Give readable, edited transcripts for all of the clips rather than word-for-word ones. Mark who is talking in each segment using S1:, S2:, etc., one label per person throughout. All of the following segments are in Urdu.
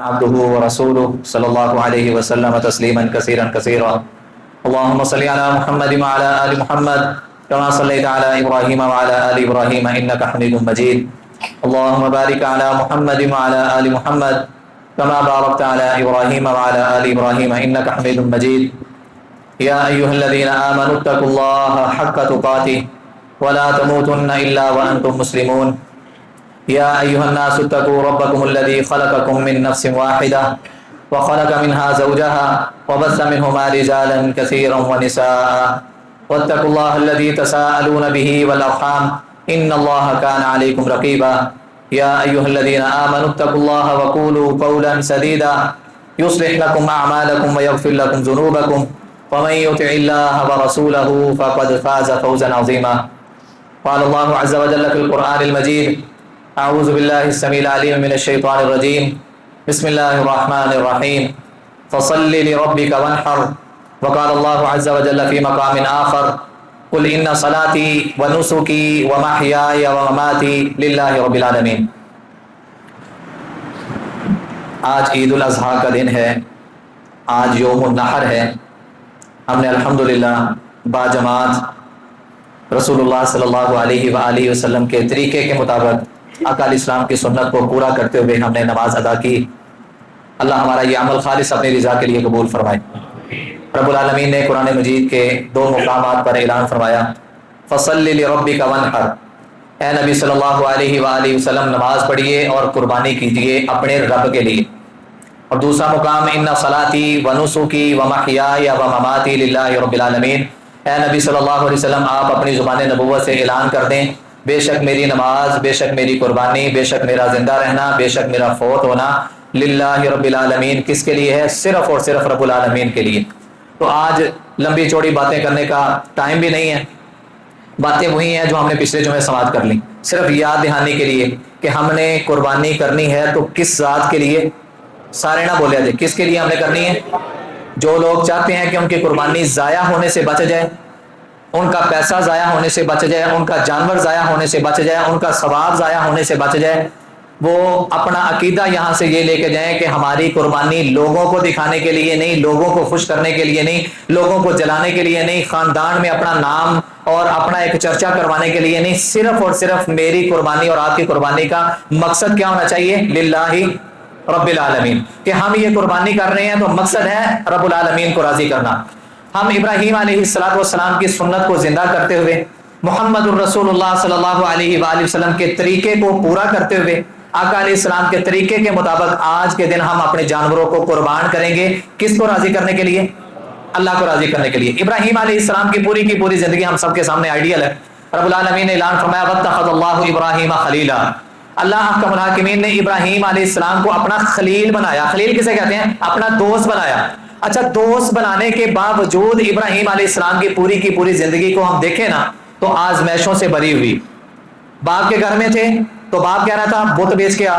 S1: عبده ورسوله صلى الله عليه وسلم تسليما كثيرا كثيرا. اللهم صل على محمد وعلى آل محمد كما صليت على إبراهيم وعلى آل إبراهيم إنك حميد مجيد. اللهم بارك على محمد وعلى آل محمد كما باركت على إبراهيم وعلى آل إبراهيم إنك حميد مجيد. يا أيها الذين آمنوا اتقوا الله حق تقاته ولا تموتن إلا وأنتم مسلمون. يا أيها الناس اتقوا ربكم الذي خلقكم من نفس واحدة وخلق منها زوجها وبث منهما رجالا كثيرا ونساء واتقوا الله الذي تساءلون به والأرحام إن الله كان عليكم رقيبا. يا أيها الذين آمنوا اتقوا الله وقولوا قولا سديدا يصلح لكم أعمالكم ويغفر لكم ذنوبكم ومن يطع الله ورسوله فقد فاز فوزا عظيما. قال الله عز وجل في القرآن المجيد: أعوذ بالله السميع العليم من الشيطان الرجيم. بسم الله الرحمن الرحيم. فصل لربك وانحر. وقال الله عز وجل في مقام آخر: قل إن صلاتي ونسكي ومحياي ومماتي لله رب العالمين. آج عید الاضحیٰ کا دن ہے، آج یوم النحر ہے. ہم نے الحمدللہ باجماعت رسول اللہ صلی اللہ علیہ وآلہ وسلم کے طریقے کے مطابق آقا علیہ السلام کی سنت کو پورا کرتے ہوئے ہم نے نماز ادا کی. اللہ ہمارا یہ عمل خالص اپنی رضا کے لیے قبول فرمائے. رب العالمین نے قرآن مجید کے 2 مقامات پر اعلان فرمایا: فصل لربک وانحر. اے نبی صلی اللہ علیہ وآلہ وسلم نماز پڑھیے اور قربانی کیجیے اپنے رب کے لیے. اور دوسرا مقام: ان صلاتی ونسکی ومحیائی ومماتی للہ رب العالمین. اے نبی صلی اللہ علیہ وسلم آپ اپنی زبان نبوت سے اعلان کر دیں: بے شک میری نماز، بے شک میری قربانی، بے شک میرا زندہ رہنا، بے شک میرا فوت ہونا للہ رب العالمین. کس کے لیے ہے؟ صرف اور صرف رب العالمین کے لیے. تو آج لمبی چوڑی باتیں کرنے کا ٹائم بھی نہیں ہے. باتیں وہی ہیں جو ہم نے پچھلے جمعے سماعت کر لی. صرف یاد دہانی کے لیے کہ ہم نے قربانی کرنی ہے تو کس ذات کے لیے. سارے نہ بولے جائے کس کے لیے ہم نے کرنی ہے. جو لوگ چاہتے ہیں کہ ان کی قربانی ضائع ہونے سے بچ جائے، ان کا پیسہ ضائع ہونے سے بچ جائے، ان کا جانور ضائع ہونے سے بچ جائے، ان کا ثواب ضائع ہونے سے بچ جائے، وہ اپنا عقیدہ یہاں سے یہ لے کے جائیں کہ ہماری قربانی لوگوں کو دکھانے کے لیے نہیں، لوگوں کو خوش کرنے کے لیے نہیں، لوگوں کو جلانے کے لیے نہیں، خاندان میں اپنا نام اور اپنا ایک چرچا کروانے کے لیے نہیں. صرف اور صرف میری قربانی اور آپ کی قربانی کا مقصد کیا ہونا چاہیے؟ للہ رب العالمین. کہ ہم یہ قربانی کر رہے ہیں تو مقصد ہے رب العالمین کو راضی کرنا. ہم ابراہیم علیہ السلام کی سنت کو زندہ کرتے ہوئے، محمد الرسول اللہ صلی اللہ علیہ وآلہ وسلم کے طریقے کو پورا کرتے ہوئے، آقا علیہ السلام کے طریقے کے مطابق آج کے دن ہم اپنے جانوروں کو قربان کریں گے. کس کو راضی کرنے کے لیے؟ اللہ کو راضی کرنے کے لیے. ابراہیم علیہ السلام کی پوری زندگی ہم سب کے سامنے آئیڈیل ہے. رب العالمین نے اعلان فرمایا: واتخذ اللہ ابراہیم خلیلا. اللہ احکم الحاکمین نے ابراہیم علیہ السلام کو اپنا خلیل بنایا. خلیل کسے کہتے ہیں؟ اپنا دوست بنایا. اچھا، دوست بنانے کے باوجود ابراہیم علیہ السلام کی پوری زندگی کو ہم دیکھیں نا تو آزمائشوں سے بری ہوئی. باپ کے گھر میں تھے تو باپ کہہ رہا تھا بت بیچ کے آ.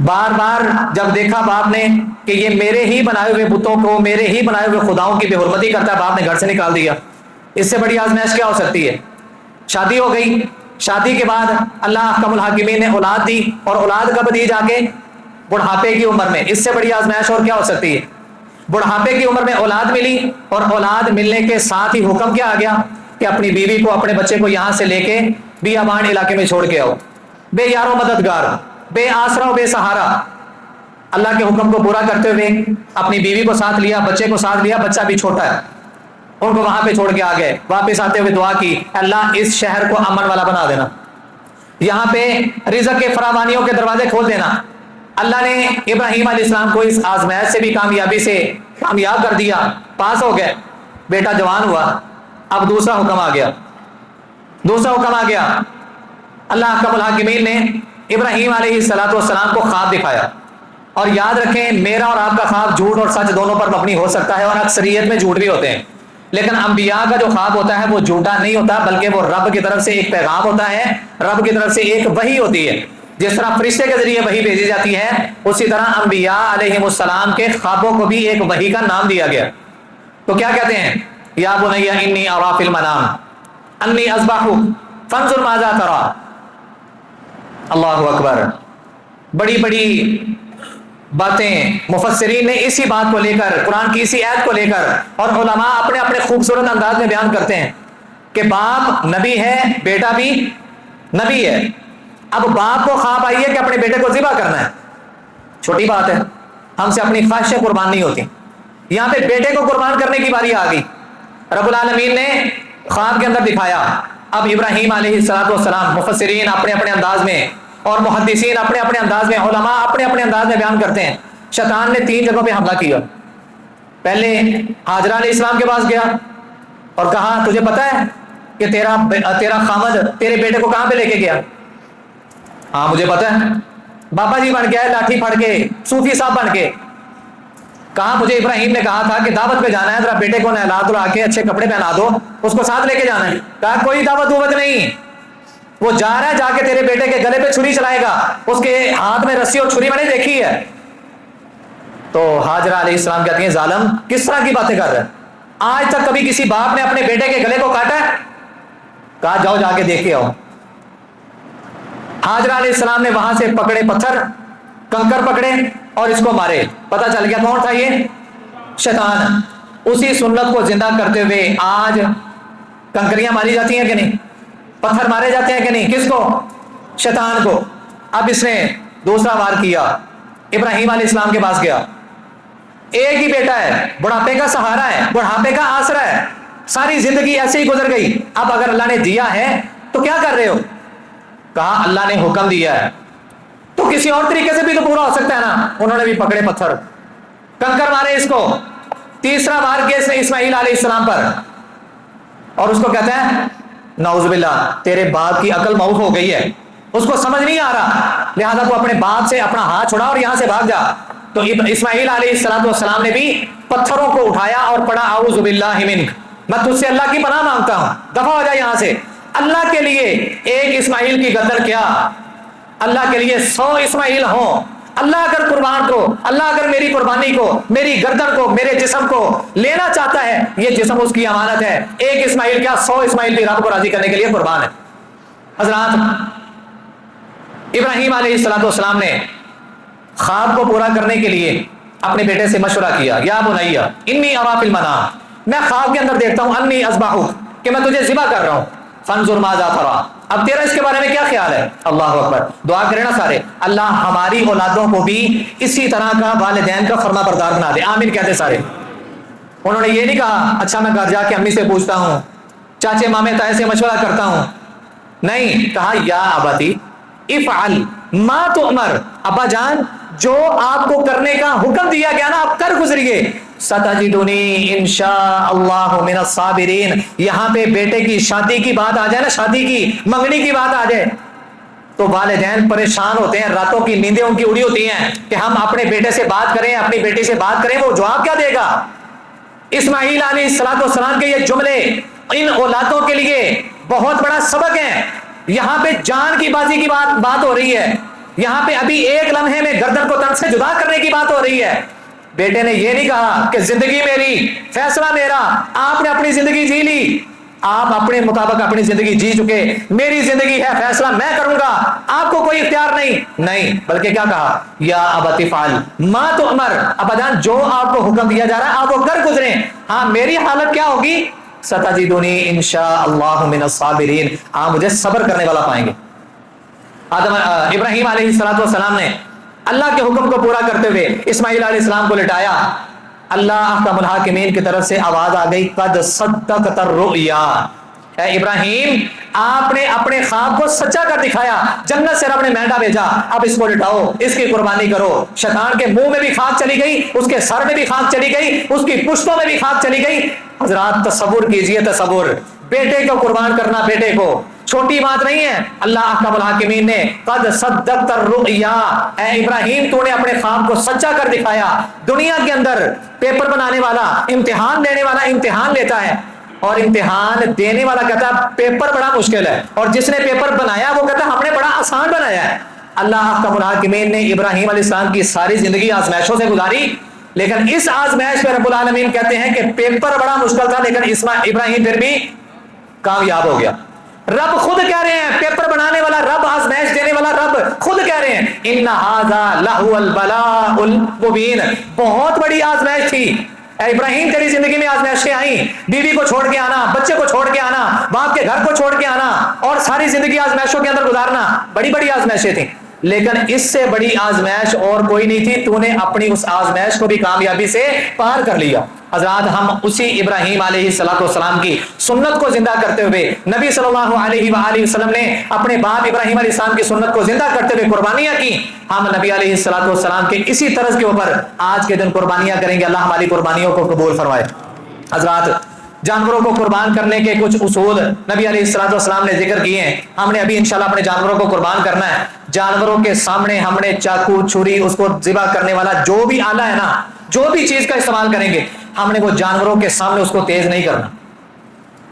S1: بار بار جب دیکھا باپ نے کہ یہ میرے ہی بنائے ہوئے بتوں کو، میرے ہی بنائے ہوئے خداؤں کی بے حرمتی کرتا ہے، باپ نے گھر سے نکال دیا. اس سے بڑی آزمائش کیا ہو سکتی ہے؟ شادی ہو گئی. شادی کے بعد اللہ احکم الحاکمین نے اولاد دی، اور اولاد کب دی؟ جا کے بڑھاپے کی عمر میں. اس سے بڑی آزمائش اور کیا ہو سکتی ہے؟ بڑھاپے کی عمر میں اولاد ملی، اور اولاد ملنے کے ساتھ ہی حکم کیا آ گیا کہ اپنی بیوی کو، اپنے بچے کو یہاں سے لے کے بیابان علاقے میں چھوڑ کے آؤ. بے یار و مددگار، بے آسرا و بے سہارا. اللہ کے حکم کو پورا کرتے ہوئے اپنی بیوی کو ساتھ لیا، بچے کو ساتھ لیا، بچہ بھی چھوٹا ہے، ان کو وہاں پہ چھوڑ کے آ گئے. واپس آتے ہوئے دعا کی: اللہ اس شہر کو امن والا بنا دینا، یہاں پہ رزق کے فراوانیوں کے دروازے کھول دینا. اللہ نے ابراہیم علیہ السلام کو اس آزمائش سے بھی کامیابی سے کامیاب کر دیا. پاس ہو گئے، بیٹا جوان ہوا. اب دوسرا حکم آ گیا. اللہ احکم الحاکمین نے ابراہیم علیہ السلام کو خواب دکھایا. اور یاد رکھیں، میرا اور آپ کا خواب جھوٹ اور سچ دونوں پر مبنی ہو سکتا ہے، اور اکثریت میں جھوٹ بھی ہوتے ہیں. لیکن انبیاء کا جو خواب ہوتا ہے وہ جھوٹا نہیں ہوتا، بلکہ وہ رب کی طرف سے ایک پیغام ہوتا ہے، رب کی طرف سے ایک وحی ہوتی ہے. جس طرح فرشتے کے ذریعے وحی بھیجی جاتی ہے، اسی طرح انبیاء علیہ السلام کے خوابوں کو بھی ایک وحی کا نام دیا گیا. تو کیا کہتے ہیں؟ یا بنی انی اری فی المنام انی اذبحک فانظر ماذا تری. اللہ اکبر. بڑی باتیں مفسرین نے اسی بات کو لے کر، قرآن کی اسی آیت کو لے کر، اور علماء اپنے اپنے خوبصورت انداز میں بیان کرتے ہیں کہ باپ نبی ہے، بیٹا بھی نبی ہے۔ اب باپ کو خواب آئی ہے کہ اپنے بیٹے کو ذبح کرنا ہے، چھوٹی بات ہے، ہم سے اپنی خواہشیں قربان نہیں ہوتی، یہاں پہ بیٹے کو قربان کرنے کی باری آ گئی۔ رب العالمین نے خواب کے اندر دکھایا۔ اب ابراہیم علیہ السلام، مفسرین اپنے اپنے انداز میں اور محدثین اپنے اپنے انداز میں، علماء اپنے اپنے انداز میں بیان کرتے ہیں، شیطان نے 3 جگہوں پہ حملہ کیا۔ پہلے حاجرہ علیہ السلام کے پاس گیا اور کہا تجھے پتا ہے کہ تیرا خامد تیرے بیٹے کو کہاں پہ لے کے گیا؟ ہاں مجھے پتا ہے، بابا جی بن گیا ہے، لاٹھی پھڑ کے، صوفی صاحب بن کے۔ کہا مجھے ابراہیم نے کہا تھا کہ دعوت پہ جانا ہے، ذرا بیٹے کو نہلا دھلا کے اچھے کپڑے پہنا دو، اس کو ساتھ لے کے جانا ہے۔ کہا کوئی دعوت ووت نہیں، وہ جا رہا ہے، جا کے تیرے بیٹے کے گلے پہ چھری چلائے گا، اس کے ہاتھ میں رسی اور چھری میں نے دیکھی ہے۔ تو حاجرہ علیہ السلام کہتی ہیں ظالم کس طرح کی باتیں کر رہے ہیں، آج تک کبھی کسی باپ نے اپنے بیٹے کے گلے کو کاٹا ہے؟ کہا جاؤ جا کے دیکھ کے آؤ۔ حاجرہ علیہ السلام نے وہاں سے پکڑے پتھر، کنکر پکڑے اور اس کو مارے۔ پتہ چل گیا کون تھا یہ؟ شیطان۔ اسی سنت کو زندہ کرتے ہوئے آج کنکریاں ماری جاتی ہیں کہ نہیں، پتھر مارے جاتے ہیں کہ نہیں، کس کو؟ شیطان کو۔ اب اس نے دوسرا وار کیا، ابراہیم علیہ السلام کے پاس گیا، ایک ہی بیٹا ہے، بڑھاپے کا سہارا ہے، بڑھاپے کا آسرا ہے، ساری زندگی ایسے ہی گزر گئی، اب اگر اللہ نے دیا ہے تو کیا کر رہے ہو؟ کہا اللہ نے حکم دیا ہے تو کسی اور طریقے سے بھی تو پورا ہو سکتا ہے نا۔ انہوں نے بھی پکڑے پتھر، کنکر مارے اس کو، تیسرا وار کیا اس نے اسماعیل علیہ السلام پر، اور اس کو کہتا ہے نعوذ باللہ تیرے باپ کی عقل معاف ہو گئی ہے، اس کو سمجھ نہیں آ رہا، لہذا تو اپنے باپ سے اپنا ہاتھ چھڑا اور یہاں سے بھاگ جا۔ تو اسماعیل علیہ السلام نے بھی پتھروں کو اٹھایا اور پڑھا اعوذ باللہ منک، میں تجھ سے اللہ کی پناہ مانگتا ہوں، دفع ہو جائے یہاں سے۔ اللہ کے لیے ایک اسماعیل کی گردن کیا، اللہ کے لیے 100 اسماعیل ہوں۔ اللہ اگر قربان کو، اللہ اگر میری قربانی کو، میری گردن کو، میرے جسم کو لینا چاہتا ہے، یہ جسم اس کی امانت ہے، ایک اسماعیل کیا 100 اسماعیل بھی رب کو راضی کرنے کے لیے قربان ہے۔ حضرات ابراہیم علیہ السلام نے خواب کو پورا کرنے کے لیے اپنے بیٹے سے مشورہ کیا، یا بنیا انی ارا فی المنام، میں خواب کے اندر دیکھتا ہوں انی اذبحک، کہ میں تجھے ذبح کر رہا ہوں، فانظر ماذا تری، اب تیرا اس کے بارے میں کیا خیال ہے؟ اللہ اکبر، دعا کریں نا سارے، اللہ ہماری اولادوں کو بھی اسی طرح کا والدین کا فرما بردار بنا دے، آمین کہتے سارے۔ انہوں نے یہ نہیں کہا اچھا میں گھر جا کے امی سے پوچھتا ہوں، چاچے مامے تائے سے مشورہ کرتا ہوں، نہیں، کہا یا ابتی افعل ما تؤمر، ابا جان جو آپ کو کرنے کا حکم دیا گیا نا آپ کر گزریے، ستجدنی انشاء اللہ من الصابرین۔ یہاں پہ بیٹے کی شادی کی بات آ جائے نا، شادی کی منگنی کی بات آ جائے تو والدین پریشان ہوتے ہیں، راتوں کی نیندیں ان کی اڑی ہوتی ہیں کہ ہم اپنے بیٹے سے بات کریں، اپنی بیٹی سے بات کریں، وہ جواب کیا دے گا؟ اسماعیل علیہ السلام کے یہ جملے ان اولادوں کے لیے بہت بڑا سبق ہے۔ یہاں پہ جان کی بازی کی بات ہو رہی ہے، یہاں پہ ابھی ایک لمحے میں گردن کو تن سے جدا کرنے کی بات ہو رہی ہے۔ بیٹے نے یہ نہیں کہا کہ زندگی میری، فیصلہ میرا، آپ نے اپنی زندگی جی لی، آپ اپنے مطابق اپنی زندگی جی چکے، میری زندگی ہے، فیصلہ میں کروں گا، آپ کو کوئی اختیار نہیں، بلکہ کیا کہا یا ابت افعل ما تؤمر، ابا جان جو آپ کو حکم دیا جا رہا ہے آپ وہ کر گزریں، ہاں میری حالت کیا ہوگی؟ ستجدنی انشاء اللہ من الصابرین، آپ مجھے صبر کرنے والا پائیں گے۔ ابراہیم علیہ السلام نے اللہ کے حکم کو پورا کرتے ہوئے اسماعیل علیہ السلام کو لٹایا، اللہ احکم الحاکمین کی طرف سے آواز آ گئی قد صدقت الرؤیا، اے ابراہیم آپ نے اپنے خواب کو سچا کر دکھایا، جنت سے رب نے مینڈا بھیجا، اب اس کو لٹاؤ، اس کی قربانی کرو۔ شیطان کے منہ میں بھی خاک چلی گئی، اس کے سر میں بھی خاک چلی گئی، اس کی پشتوں میں بھی خاک چلی گئی۔ حضرات تصور کیجئے، تصور، بیٹے کو قربان کرنا، بیٹے کو چھوٹی بات نہیں ہے۔ اللہ احکم الحاکمین نے قد صدقت الرؤیا، اے ابراہیم تو نے اپنے خواب کو سچا کر دکھایا۔ دنیا کے اندر پیپر بنانے والا، امتحان دینے والا امتحان لیتا ہے، اور امتحان دینے والا کہتا ہے پیپر بڑا مشکل ہے، اور جس نے پیپر بنایا وہ کہتا ہے ہم نے بڑا آسان بنایا ہے۔ اللہ احکم الحاکمین نے ابراہیم علیہ السلام کی ساری زندگی آزمائشوں سے گزاری، لیکن اس آزمائش میں رب العالمین کہتے ہیں کہ پیپر بڑا مشکل تھا لیکن ابراہیم پھر بھی کامیاب ہو گیا۔ رب خود کہہ رہے ہیں، پیپر بنانے والا رب، آزمائش دینے والا رب خود کہہ رہے ہیں ان ھذا لہو البلاء المبین، بہت بڑی آزمائش تھی اے ابراہیم، تیری زندگی میں آزمائشیں آئیں، بیوی کو چھوڑ کے آنا، بچے کو چھوڑ کے آنا، باپ کے گھر کو چھوڑ کے آنا، اور ساری زندگی آزمائشوں کے اندر گزارنا، بڑی بڑی آزمائشیں تھیں، لیکن اس سے بڑی آزمائش اور کوئی نہیں تھی، تو نے اپنی اس آزمائش کو بھی کامیابی سے پار کر لیا۔ حضرات ہم اسی ابراہیم علیہ السلام کی سنت کو زندہ کرتے ہوئے، نبی صلی اللہ علیہ وآلہ وسلم نے اپنے باپ ابراہیم علیہ السلام کی سنت کو زندہ کرتے ہوئے قربانیاں کی، ہم نبی علیہ السلام کے اسی طرز کے اوپر آج کے دن قربانیاں کریں گے۔ اللہ ہماری قربانیوں کو قبول فرمائے۔ حضرات جانوروں کو قربان کرنے کے کچھ اصول نبی علیہ السلام نے ذکر کیے ہیں، ہم نے ابھی انشاءاللہ اپنے جانوروں کو قربان کرنا ہے۔ جانوروں کے سامنے ہم نے چاقو، چھری، اس کو ذبح کرنے والا جو بھی آلہ ہے نا، جو بھی چیز کا استعمال کریں گے، ہم نے وہ جانوروں کے سامنے اس کو تیز نہیں کرنا۔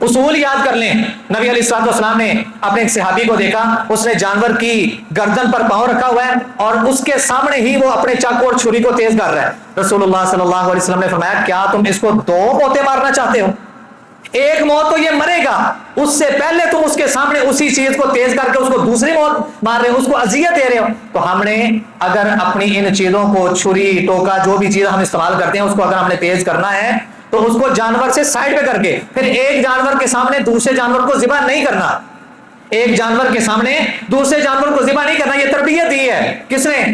S1: اصول یاد کر لیں، نبی علیہ السلام نے اپنے ایک صحابی کو دیکھا، اس نے جانور کی گردن پر پاؤں رکھا ہوا ہے اور اس کے سامنے ہی وہ اپنے چاقو اور چھری کو تیز کر رہا ہے۔ رسول اللہ صلی اللہ علیہ وسلم نے فرمایا کیا تم اس کو 2 موتیں مارنا چاہتے ہو؟ ایک موت تو یہ مرے گا، اس سے پہلے تم اس کے سامنے اسی چیز کو تیز کر کے اس کو دوسری موت مار رہے ہو، اس کو اذیت دے رہے ہو۔ تو ہم نے اگر اپنی ان چیزوں کو، چھری، ٹوکا، جو بھی چیز ہم استعمال کرتے ہیں، اس کو اگر ہم نے تیز کرنا ہے تو اس کو جانور سے سائڈ پہ کر کے پھر ایک جانور کے سامنے دوسرے جانور کو ذبح نہیں کرنا، ایک جانور کے سامنے دوسرے جانور کو ذبح نہیں کرنا۔ یہ تربیت دی ہے کس نے؟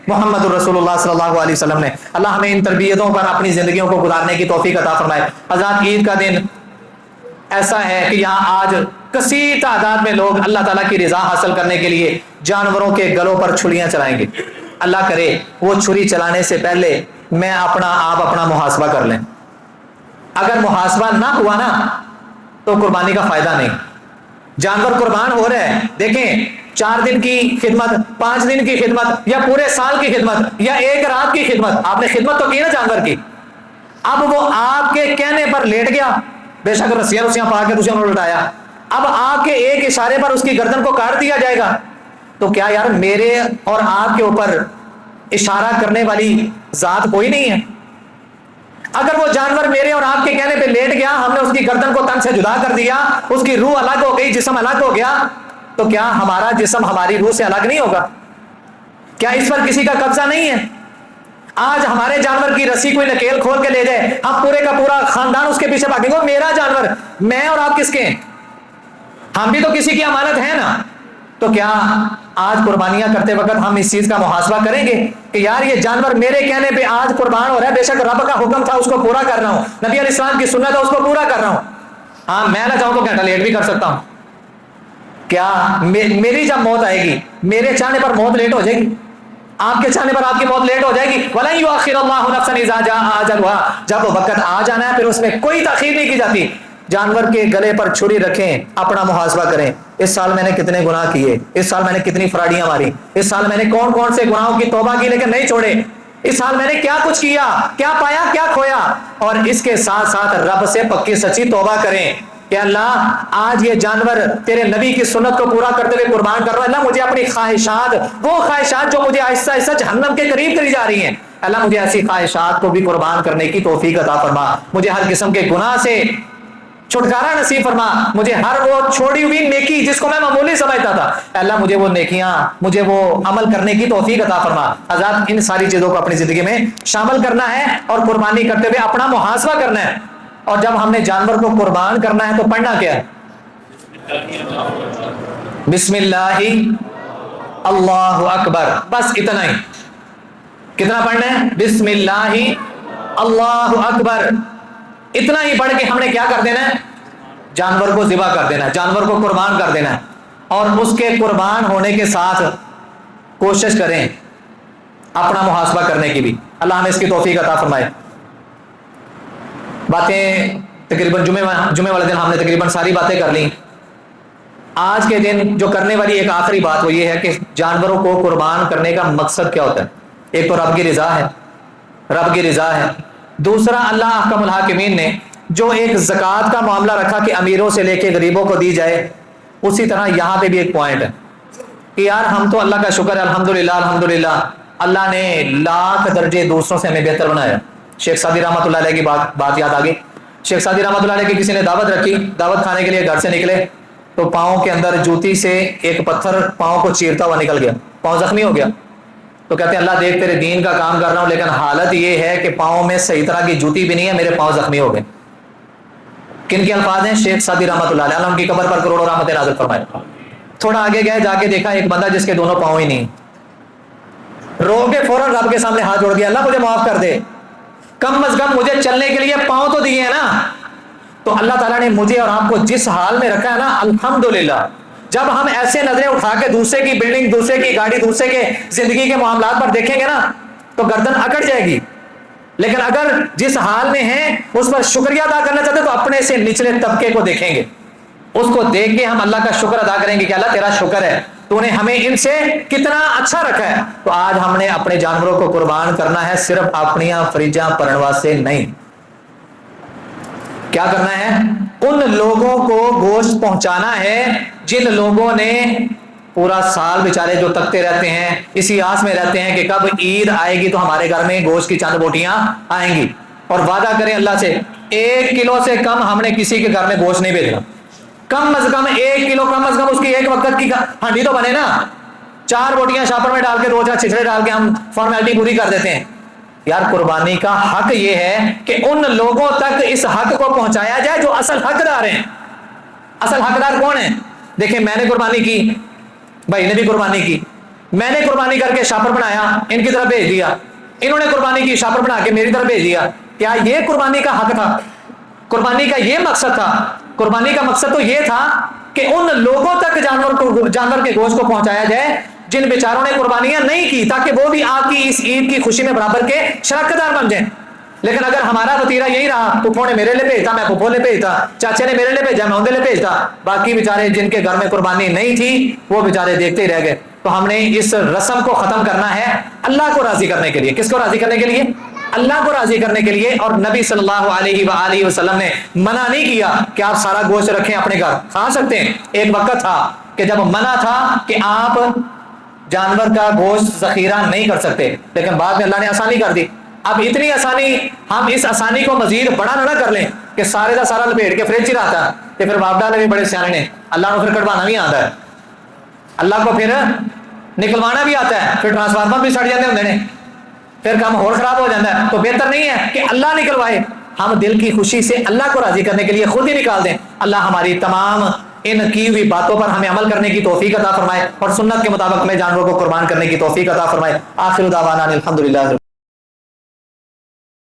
S1: محمد الرسول اللہ صلی اللہ علیہ وسلم نے۔ اللہ ہمیں ان تربیتوں پر اپنی زندگیوں کو گزارنے کی توفیق عطا فرمائے۔ حضرات عید کا دن ایسا ہے کہ یہاں آج کثیر تعداد میں لوگ اللہ تعالیٰ کی رضا حاصل کرنے کے لیے جانوروں کے گلوں پر چھریاں چلائیں گے۔ اللہ کرے وہ چھری چلانے سے پہلے آپ اپنا محاسبہ کر لیں۔ اگر محاسبہ نہ ہوا نا تو قربانی کا فائدہ نہیں۔ جانور قربان ہو رہے ہیں، دیکھیں 4 دن کی خدمت، 5 دن کی خدمت، یا پورے سال کی خدمت، یا ایک رات کی خدمت، آپ نے خدمت تو کی نا جانور کی۔ اب وہ آپ کے کہنے پر لیٹ گیا، بے شک رسیاں پا کے تجھے لٹایا، اب آپ کے ایک اشارے پر اس کی گردن کو کاٹ دیا جائے گا، تو کیا یار میرے اور آپ کے اوپر اشارہ کرنے والی ذات کوئی نہیں ہے؟ اگر وہ جانور میرے اور آپ کے کہنے پہ لیٹ گیا، ہم نے اس کی گردن کو تن سے جدا کر دیا، اس کی روح الگ ہو گئی، جسم الگ ہو گیا، تو کیا ہمارا جسم ہماری روح سے الگ نہیں ہوگا؟ کیا اس پر کسی کا قبضہ نہیں ہے؟ آج ہمارے جانور کی رسی کوئی نکیل کھول کے لے جائے، ہم پورے کا پورا خاندان اس کے پیچھے بھاگیں گے، میرا جانور، میں اور آپ کس کے ہیں؟ ہم بھی تو کسی کی امانت ہے نا۔ تو کیا آج قربانیاں کرتے وقت ہم اس چیز کا محاسبہ کریں گے کہ یار یہ جانور میرے کہنے پہ آج قربان ہو رہا ہے، بے شک رب کا حکم تھا اس کو پورا کر رہا ہوں، نبی علیہ السلام کی سنت ہے اس کو پورا کر رہا ہوں، ہاں میں نہ چاہوں تو گھنٹہ لیٹ بھی کر سکتا ہوں، کیا میری جب موت آئے گی، میرے چاہنے پر موت لیٹ ہو جائے گی؟ آپ کے چاہنے پر آپ کی موت لیٹ ہو جائے گی؟ وَلَن يُؤَخِّرَ اللَّهُ نَفْسًا إِذَا جَاءَ أَجَلُهَا، جب وہ وقت آ جانا ہے پھر اس میں کوئی تاخیر نہیں کی جاتی۔ جانور کے گلے پر چھری رکھیں، اپنا محاسبہ کریں، اس سال میں نے کتنے گناہ کیے، اس سال میں نے کتنی فراڈیاں ماری، اس سال میں نے کون کون سے گناہوں کی توبہ کی لیکن نہیں چھوڑے، اس سال میں نے کیا کچھ کیا، کیا پایا کیا کھویا، اور اس کے ساتھ ساتھ رب سے پکی سچی توبہ کریں کہ اللہ آج یہ جانور تیرے نبی کی سنت کو پورا کرتے ہوئے قربان کر رہا ہے، اللہ مجھے اپنی خواہشات، وہ خواہشات جو مجھے آہستہ آہستہ جہنم کے قریب کری جا رہی ہیں، اللہ مجھے ایسی خواہشات کو بھی قربان کرنے کی توفیق عطا فرما، مجھے ہر قسم کے گناہ سے چھٹکارا نصیب فرما، مجھے ہر وہ چھوڑی ہوئی نیکی جس کو میں معمولی سمجھتا تھا، اللہ مجھے وہ نیکیاں، مجھے وہ عمل کرنے کی توفیق عطا فرما۔ حضرات ان ساری چیزوں کو اپنی زندگی میں شامل کرنا ہے اور قربانی کرتے ہوئے اپنا محاسبہ کرنا ہے، اور جب ہم نے جانور کو قربان کرنا ہے تو پڑھنا کیا ہے؟ بسم اللہ اللہ اکبر، بس اتنا ہی۔ کتنا پڑھنا ہے؟ بسم اللہ اللہ اکبر، اتنا ہی پڑھ کے ہم نے کیا کر دینا ہے؟ جانور کو ذبح کر دینا ہے، جانور کو قربان کر دینا ہے، اور اس کے قربان ہونے کے ساتھ کوشش کریں اپنا محاسبہ کرنے کی بھی، اللہ ہمیں اس کی توفیق عطا فرمائے۔ باتیں تقریباً جمعے والے دن ہم نے تقریباً ساری باتیں کر لیں۔ آج کے دن جو کرنے والی ایک آخری بات وہ یہ ہے کہ جانوروں کو قربان کرنے کا مقصد کیا ہوتا ہے؟ ایک تو رب کی رضا ہے، رب کی رضا ہے، دوسرا اللہ احکم الحاکمین نے جو ایک زکوٰۃ کا معاملہ رکھا کہ امیروں سے لے کے غریبوں کو دی جائے، اسی طرح یہاں پہ بھی ایک پوائنٹ ہے کہ یار ہم تو اللہ کا شکر ہے، الحمدللہ الحمدللہ اللہ نے لاکھ درجے دوسروں سے ہمیں بہتر بنایا۔ شیخ سعدی رحمۃ اللہ علیہ کی بات یاد آ گئی۔ شیخ سعدی رحمۃ اللہ علیہ کی کسی نے دعوت رکھی، دعوت کھانے کے لیے گھر سے نکلے تو پاؤں کے اندر جوتی سے ایک پتھر پاؤں کو چیرتا ہوا نکل گیا، پاؤں زخمی ہو گیا۔ تو کہتے ہیں اللہ دیکھ تیرے دین کا کام کر رہا ہوں لیکن حالت یہ ہے کہ پاؤں میں صحیح طرح کی جوتی بھی نہیں ہے، میرے پاؤں زخمی ہو گئے۔ کن کے الفاظ ہیں؟ شیخ سعدی رحمۃ اللہ علیہ، ان کی قبر پر کروڑوں رحمتیں نازل فرمائے۔ تھوڑا آگے گئے، جا کے دیکھا ایک بندہ جس کے دونوں پاؤں ہی نہیں، رو کے فوراً رب کے سامنے ہاتھ جوڑ دیا، اللہ مجھے معاف کر دے، کم از کم مجھے چلنے کے لیے پاؤں تو دیے ہیں نا۔ تو اللہ تعالیٰ نے مجھے اور آپ کو جس حال میں رکھا ہے نا، الحمدللہ، جب ہم ایسے نظریں اٹھا کے دوسرے کی بلڈنگ، دوسرے کی گاڑی، دوسرے کے زندگی کے معاملات پر دیکھیں گے نا تو گردن اکڑ جائے گی، لیکن اگر جس حال میں ہیں اس پر شکریہ ادا کرنا چاہتے تو اپنے سے نچلے طبقے کو دیکھیں گے، اس کو دیکھ کے ہم اللہ کا شکر ادا کریں گے کہ اللہ تیرا شکر ہے، تو نے ہمیں ان سے کتنا اچھا رکھا ہے۔ تو آج ہم نے اپنے جانوروں کو قربان کرنا ہے، صرف اپنیاں فریجاں پرنوا سے نہیں۔ کیا کرنا ہے؟ ان لوگوں کو گوشت پہنچانا ہے جن لوگوں نے پورا سال بیچارے جو تکتے رہتے ہیں، اسی آس میں رہتے ہیں کہ کب عید آئے گی تو ہمارے گھر میں گوشت کی چند بوٹیاں آئیں گی، اور وعدہ کریں اللہ سے 1 کلو سے کم ہم نے کسی کے گھر میں گوشت نہیں بھیجنا، کم از کم 1 کلو، کم از کم اس کی ایک وقت کی ہانڈی تو بنے نا، 4 بوٹیاں شاپر میں ڈال کے 2-4 چھچڑے ڈال کے ہم فارمیلٹی پوری کر دیتے ہیں۔ یار قربانی کا حق یہ ہے کہ ان لوگوں تک اس حق کو پہنچایا جائے جو اصل حقدار ہیں۔ اصل حقدار کون ہیں؟ دیکھیں میں نے قربانی کی، بھائی نے بھی قربانی کی، میں نے قربانی کر کے شاپر بنایا، ان کی طرف بھیج دیا، انہوں نے قربانی کی شاپر بنا کے میری طرف بھیج دیا۔ کیا یہ قربانی کا حق تھا؟ قربانی کا یہ مقصد تھا؟ قربانی کا مقصد تو یہ تھا کہ ان لوگوں تک جانور کے گوشت کو پہنچایا جائے جن بیچاروں نے قربانیاں نہیں کی، تاکہ وہ بھی آپ کی اس عید کی خوشی میں برابر کے شراکت دار بن جائیں۔ لیکن اگر ہمارا وتیرہ یہی رہا، پھپھو نے میرے لیے بھیجتا، میں پھپھو نے بھیجتا، چاچے نے میرے لیے بھیجا، میں ان کے لیے بھیجتا، باقی بیچارے جن کے گھر میں قربانی نہیں تھی وہ بیچارے دیکھتے ہی رہ گئے۔ تو ہم نے اس رسم کو ختم کرنا ہے اللہ کو راضی کرنے کے لیے۔ کس کو راضی کرنے کے لیے؟ اللہ کو راضی کرنے کے لیے۔ اور نبی صلی اللہ علیہ وآلہ وسلم نے منع نہیں کیا کہ آپ سارا گوشت رکھیں اپنے گھر، کھا سکتے ہیں۔ ایک وقت تھا کہ جب منع تھا کہ آپ جانور کا گوشت ذخیرہ نہیں کر سکتے، لیکن بعد میں اللہ نے آسانی کر دی۔ اب اتنی آسانی، ہم اس آسانی کو مزید بڑا نہ کر لیں کہ سارے کا سارا لپیٹ کے فریج ہی رہتا ہے، کہ پھر باپ نے بھی بڑے سیانے نے، اللہ کو پھر کٹوانا بھی آتا ہے، اللہ کو پھر نکلوانا بھی آتا ہے، پھر ٹرانسفارمر بھی سڑ جاتے ہوتے ہیں، پھر کام اور خراب ہو جاتا ہے۔ تو بہتر نہیں ہے کہ اللہ نکلوائے، ہم دل کی خوشی سے اللہ کو راضی کرنے کے لیے خود ہی نکال دیں۔ اللہ ہماری تمام ان کی ہوئی باتوں پر ہمیں عمل کرنے کی توفیق عطا فرمائے، اور سنت کے مطابق میں جانوروں کو قربان کرنے کی توفیق عطا فرمائے۔ آخر دعوانا الحمدللہ۔